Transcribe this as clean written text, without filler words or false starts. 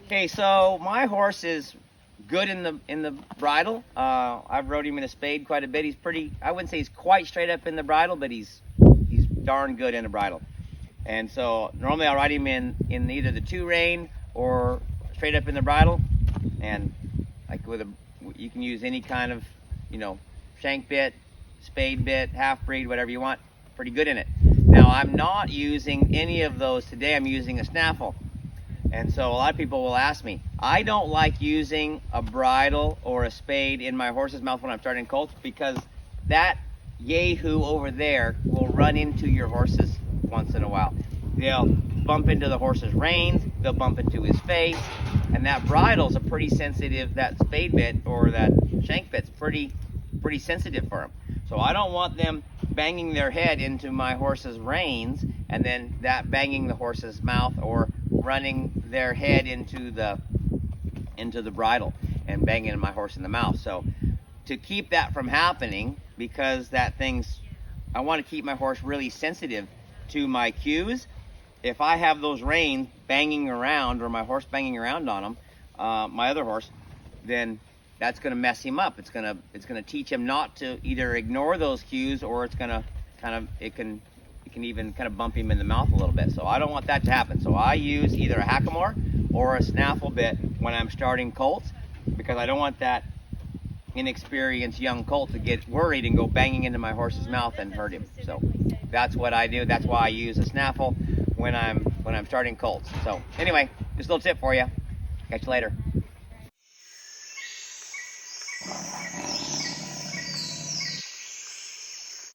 Okay, so my horse is good in the bridle. I've rode him in a spade quite a bit. He's pretty. I wouldn't say he's quite straight up in the bridle, but he's darn good in the bridle. And so normally I'll ride him in either the 2-rein or straight up in the bridle. And like you can use any kind of, shank bit, spade bit, half breed, whatever you want. Pretty good in it. Now I'm not using any of those today. I'm using a snaffle. And so a lot of people will ask me, I don't like using a bridle or a spade in my horse's mouth when I'm starting colts, because that yahoo over there will run into your horses once in a while. They'll bump into the horse's reins, they'll bump into his face, and that bridle's a pretty sensitive, that spade bit or that shank bit's pretty sensitive for them. So I don't want them banging their head into my horse's reins and then that banging the horse's mouth, or running their head into the bridle and banging my horse in the mouth. So to keep that from happening, because I want to keep my horse really sensitive to my cues. If I have those reins banging around, or my horse banging around on them, my other horse, then that's going to mess him up. It's going to teach him not to either ignore those cues, or it's going to it can even kind of bump him in the mouth a little bit. So I don't want that to happen. So I use either a hackamore or a snaffle bit when I'm starting colts, because I don't want that inexperienced young colt to get worried and go banging into my horse's mouth and hurt him. So that's what I do. That's why I use a snaffle when I'm starting colts. So anyway, just a little tip for you. Catch you later.